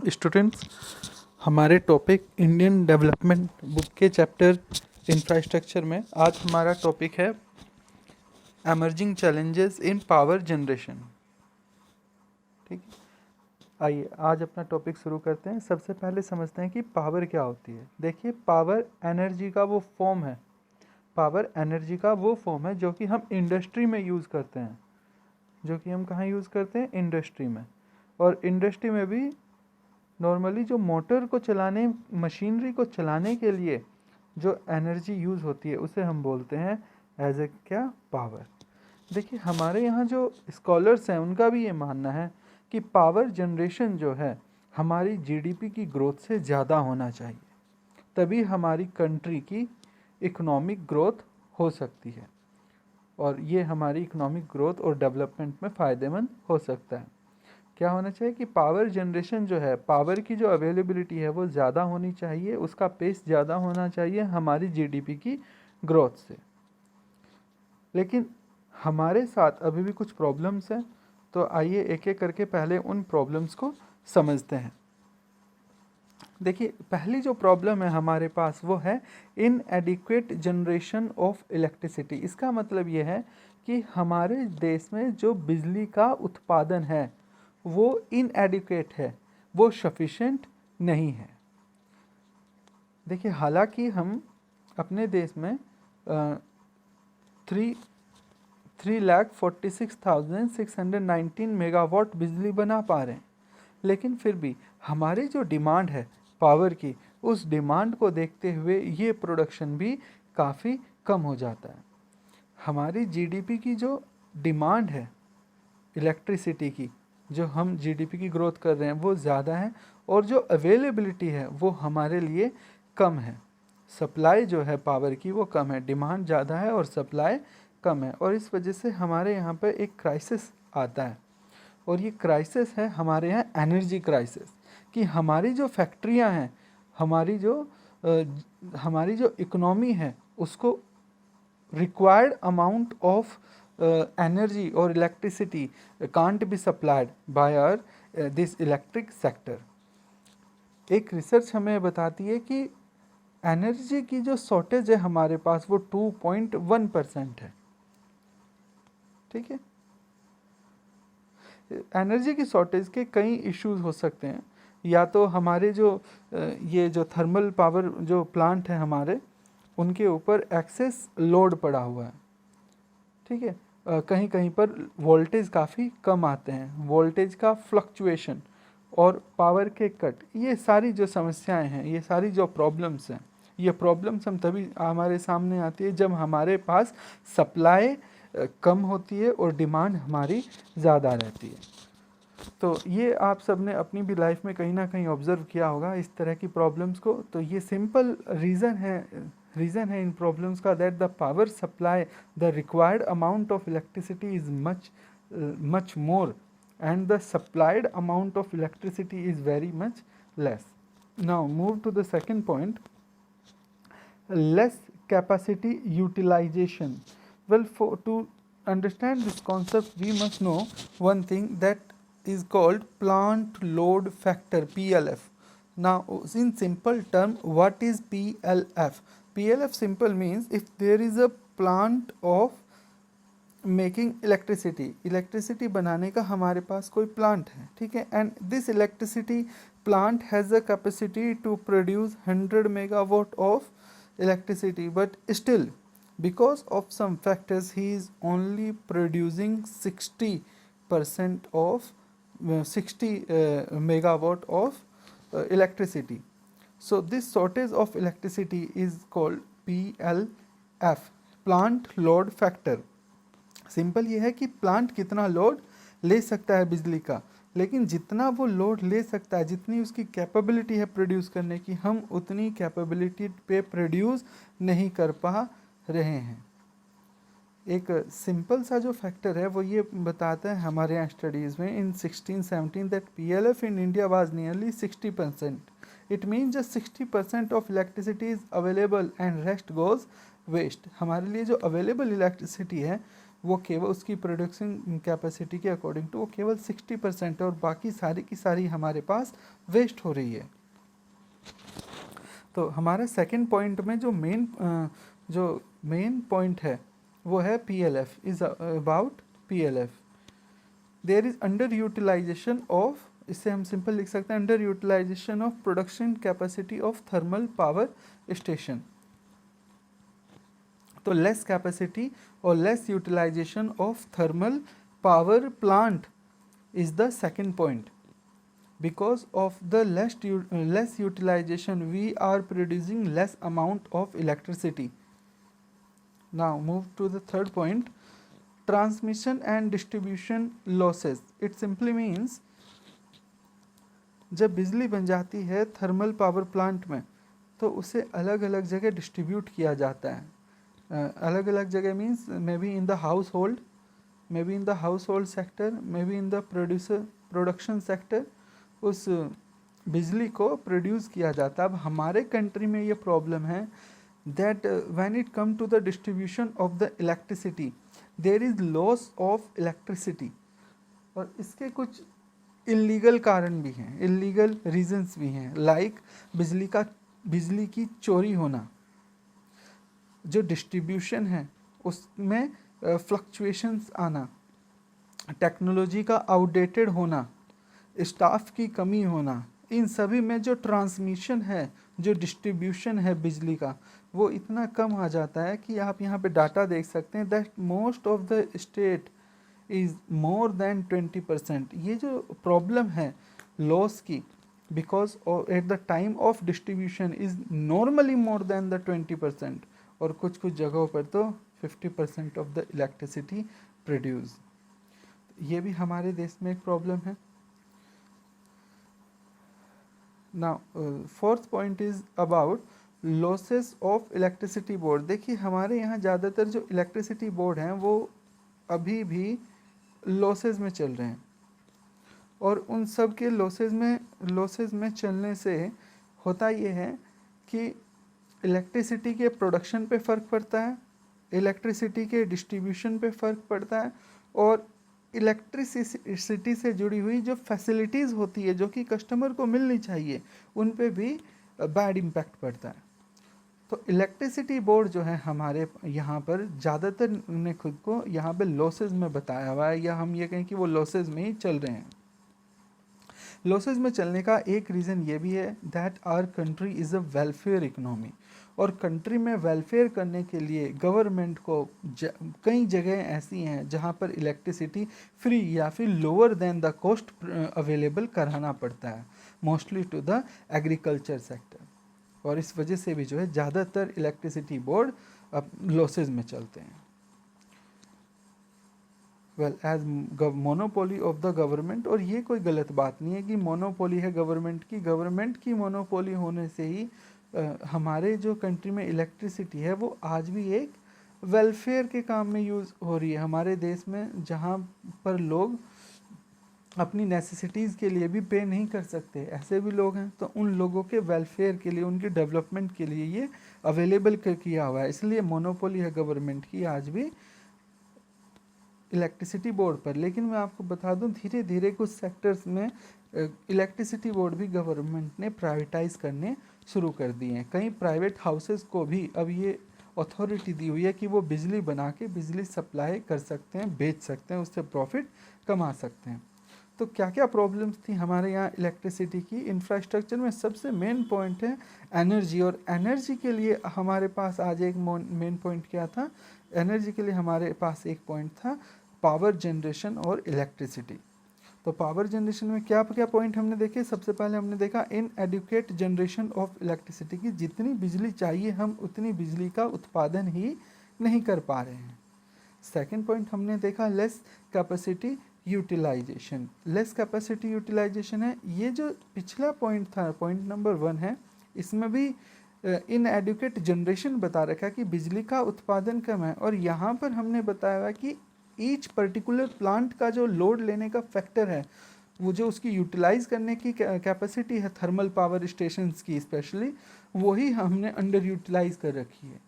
Students, हमारे topic Indian development book के chapter infrastructure में आज हमारा टॉपिक है emerging challenges in power generation. ठीक है, आइए आज अपना टॉपिक शुरू करते हैं। सबसे पहले समझते हैं कि पावर क्या होती है। देखिए, पावर एनर्जी का वो फॉर्म है, पावर एनर्जी का वो फॉर्म है जो कि हम इंडस्ट्री में यूज़ करते हैं, जो कि हम कहाँ यूज़ करते हैं, इंडस्ट्री में। और इंडस्ट्री में भी नॉर्मली जो मोटर को चलाने, मशीनरी को चलाने के लिए जो एनर्जी यूज़ होती है उसे हम बोलते हैं एज ए क्या, पावर। देखिए, हमारे यहाँ जो स्कॉलर्स हैं उनका भी ये मानना है कि पावर जनरेशन जो है हमारी जीडीपी की ग्रोथ से ज़्यादा होना चाहिए, तभी हमारी कंट्री की इकोनॉमिक ग्रोथ हो सकती है और ये हमारी इकोनॉमिक ग्रोथ और डेवलपमेंट में फ़ायदेमंद हो सकता है। क्या होना चाहिए कि पावर जनरेशन जो है, पावर की जो अवेलेबिलिटी है वो ज़्यादा होनी चाहिए, उसका पेस ज़्यादा होना चाहिए हमारी जीडीपी की ग्रोथ से। लेकिन हमारे साथ अभी भी कुछ प्रॉब्लम्स हैं, तो आइए एक एक करके पहले उन प्रॉब्लम्स को समझते हैं। देखिए, पहली जो प्रॉब्लम है हमारे पास वो है इनएडिक्वेट जनरेशन ऑफ इलेक्ट्रिसिटी। इसका मतलब ये है कि हमारे देश में जो बिजली का उत्पादन है वो इनएडिक्वेट है, वो सफिशेंट नहीं है। देखिए, हालांकि हम अपने देश में 3,46,619 मेगावाट बिजली बना पा रहे हैं, लेकिन फिर भी हमारी जो डिमांड है पावर की, उस डिमांड को देखते हुए ये प्रोडक्शन भी काफ़ी कम हो जाता है। हमारी जीडीपी की जो डिमांड है इलेक्ट्रिसिटी की, जो हम जीडीपी की ग्रोथ कर रहे हैं वो ज़्यादा है, और जो अवेलेबिलिटी है वो हमारे लिए कम है। सप्लाई जो है पावर की वो कम है, डिमांड ज़्यादा है और सप्लाई कम है, और इस वजह से हमारे यहाँ पर एक क्राइसिस आता है। और ये क्राइसिस है हमारे यहाँ एनर्जी क्राइसिस, कि हमारी जो फैक्ट्रियाँ हैं, हमारी जो इकोनॉमी है उसको required amount of energy or electricity can't be supplied by our this electric sector। एक रिसर्च हमें बताती है कि एनर्जी की जो शॉर्टेज है हमारे पास वो 2.1% है। ठीक है, एनर्जी की शॉर्टेज के कई इश्यूज हो सकते हैं। या तो हमारे जो ये जो थर्मल पावर जो प्लांट है हमारे, उनके ऊपर एक्सेस लोड पड़ा हुआ है। ठीक है, कहीं कहीं पर वोल्टेज काफ़ी कम आते हैं, वोल्टेज का फ्लक्चुएशन और पावर के कट, ये सारी जो समस्याएं हैं, ये सारी जो प्रॉब्लम्स हैं, ये प्रॉब्लम्स हम तभी हमारे सामने आती है जब हमारे पास सप्लाई कम होती है और डिमांड हमारी ज़्यादा रहती है। तो ये आप सब ने अपनी भी लाइफ में कहीं ना कहीं ऑब्जर्व किया होगा इस तरह की प्रॉब्लम्स को। तो ये सिंपल रीज़न है इन प्रॉब्लम्स का, that the power supply, the required amount of electricity is much more and the supplied amount of electricity is very much less. Now move to the second point, less capacity utilization. Well, to understand this concept we must know one thing that is called plant load factor, PLF. Now in simple term, what is PLF? PLF simple means if there is a plant of making electricity बनाने का हमारे पास कोई plant है, ठीक है, and this electricity plant has a capacity to produce 100 megawatt of electricity, but still because of some factors he is only producing 60% of 60 megawatt of electricity. So this shortage of electricity is called PLF, plant load factor. Simple ये है कि plant कितना load ले सकता है बिजली का, लेकिन जितना वो लोड ले सकता है, जितनी उसकी कैपेबिलिटी है प्रोड्यूस करने की, हम उतनी कैपेबिलिटी पे प्रोड्यूस नहीं कर पा रहे हैं। एक सिंपल सा जो फैक्टर है वो ये बताता है हमारे यहाँ स्टडीज़ में in 1617 that PLF in India was nearly 60%. It means just 60% of electricity is available and rest goes waste. हमारे लिए जो अवेलेबल इलेक्ट्रिसिटी है वो केवल उसकी प्रोडक्शन कैपेसिटी के अकॉर्डिंग टू वो केवल 60% है और बाकी सारी की सारी हमारे पास वेस्ट हो रही है। तो हमारा सेकंड पॉइंट में जो मेन पॉइंट है वो है PLF is about PLF। There is under utilization of, इससे हम सिंपल लिख सकते हैं under utilization of production capacity of thermal power station. तो लेस कैपेसिटी और less utilization of thermal power plant is the second point. Because of the less utilization, we are producing less amount of electricity. Now move to the third point, transmission and distribution losses. It simply means जब बिजली बन जाती है thermal power plant में तो उसे अलग अलग जगह डिस्ट्रीब्यूट किया जाता है। अलग अलग जगह means may be in the house hold, may be in the house hold sector, may be in the production sector, उस बिजली को प्रोड्यूस किया जाता है। अब हमारे कंट्री में ये प्रॉब्लम है that when it come to the distribution of the electricity there is loss of electricity. और इसके कुछ इलीगल कारण भी हैं, इलीगल रीजंस भी हैं, लाइक बिजली की चोरी होना, जो डिस्ट्रीब्यूशन है उसमें फ्लक्चुएशंस आना, टेक्नोलॉजी का आउटडेटेड होना, स्टाफ की कमी होना, इन सभी में जो ट्रांसमिशन है, जो डिस्ट्रीब्यूशन है बिजली का, वो इतना कम आ जाता है कि आप यहाँ पे डाटा देख सकते हैं that most of the state is more than 20%। ये जो प्रॉब्लम है लॉस की because at the time of distribution is normally more than the 20%, और कुछ कुछ जगहों पर तो 50% ऑफ द इलेक्ट्रिसिटी प्रोड्यूस। ये भी हमारे देश में एक प्रॉब्लम है। Now fourth point is about losses of electricity board. देखिए हमारे यहाँ ज़्यादातर जो इलेक्ट्रिसिटी बोर्ड हैं वो अभी भी लॉसेस में चल रहे हैं, और उन सब के लॉसेस में चलने से होता ये है कि इलेक्ट्रिसिटी के प्रोडक्शन पे फ़र्क पड़ता है, इलेक्ट्रिसिटी के डिस्ट्रीब्यूशन पे फ़र्क पड़ता है, और इलेक्ट्रिसिटी से जुड़ी हुई जो फैसिलिटीज़ होती है जो कि कस्टमर को मिलनी चाहिए उन पे भी बैड इम्पैक्ट पड़ता है। तो इलेक्ट्रिसिटी बोर्ड जो है हमारे यहाँ पर ज़्यादातर ने खुद को यहाँ पे लॉसेस में बताया हुआ है, या हम ये कहें कि वो लॉसेस में ही चल रहे हैं। लॉसेस में चलने का एक रीज़न ये भी है that our country is a welfare economy, और कंट्री में वेलफेयर करने के लिए गवर्नमेंट को कई जगह ऐसी हैं जहाँ पर इलेक्ट्रिसिटी फ्री या फिर lower than the cost available कराना पड़ता है, mostly to the agriculture sector, और इस वजह से भी जो है ज़्यादातर इलेक्ट्रिसिटी बोर्ड अब लॉसेज में चलते हैं। Well as monopoly of the government, और ये कोई गलत बात नहीं है कि मोनोपोली है गवर्नमेंट की मोनोपोली होने से ही हमारे जो कंट्री में इलेक्ट्रिसिटी है वो आज भी एक वेलफेयर के काम में यूज़ हो रही है। हमारे देश में जहाँ पर लोग अपनी नेसेसिटीज़ के लिए भी पे नहीं कर सकते, ऐसे भी लोग हैं, तो उन लोगों के वेलफेयर के लिए, उनके डेवलपमेंट के लिए ये अवेलेबल किया हुआ है, इसलिए मोनोपोली है गवर्नमेंट की आज भी इलेक्ट्रिसिटी बोर्ड पर। लेकिन मैं आपको बता दूं धीरे धीरे कुछ सेक्टर्स में इलेक्ट्रिसिटी बोर्ड भी गवर्नमेंट ने प्राइवेटाइज करने शुरू कर दिए हैं। कई प्राइवेट हाउसेस को भी अब ये अथॉरिटी दी हुई है कि वो बिजली बना के बिजली सप्लाई कर सकते हैं, बेच सकते हैं, उससे प्रॉफिट कमा सकते हैं। तो क्या क्या प्रॉब्लम्स थी हमारे यहाँ इलेक्ट्रिसिटी की? इंफ्रास्ट्रक्चर में सबसे मेन पॉइंट है एनर्जी, और एनर्जी के लिए हमारे पास आज एक मेन पॉइंट क्या था? एनर्जी के लिए हमारे पास एक पॉइंट था पावर जनरेशन और इलेक्ट्रिसिटी। तो पावर जनरेशन में क्या क्या पॉइंट हमने देखे? सबसे पहले हमने देखा इनएडुकेट जनरेशन ऑफ इलेक्ट्रिसिटी की, जितनी बिजली चाहिए हम उतनी बिजली का उत्पादन ही नहीं कर पा रहे हैं। सेकंड पॉइंट हमने देखा less capacity utilization. Less capacity utilization है, ये जो पिछला पॉइंट था, पॉइंट नंबर 1 है, इसमें भी इनएडुकेट जनरेशन बता रखा है कि बिजली का उत्पादन कम है, और यहाँ पर हमने बताया हुआ कि ईच पर्टिकुलर प्लांट का जो लोड लेने का फैक्टर है, वो जो उसकी यूटिलाइज करने की कैपेसिटी है थर्मल पावर स्टेशंस की स्पेशली, वही हमने अंडर यूटिलाइज कर रखी है।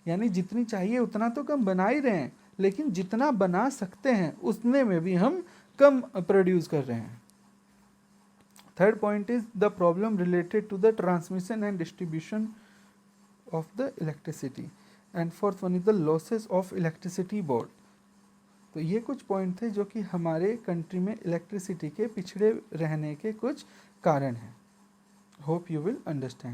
यानी जितनी चाहिए उतना तो कम बना ही रहे हैं, लेकिन जितना बना सकते हैं उतने में भी हम कम प्रोड्यूस कर रहे हैं। Third point is the problem related to the transmission and distribution of the electricity, and fourth one is the losses of electricity board. तो ये कुछ पॉइंट थे जो कि हमारे कंट्री में इलेक्ट्रिसिटी के पिछड़े रहने के कुछ कारण हैं। Hope you will understand.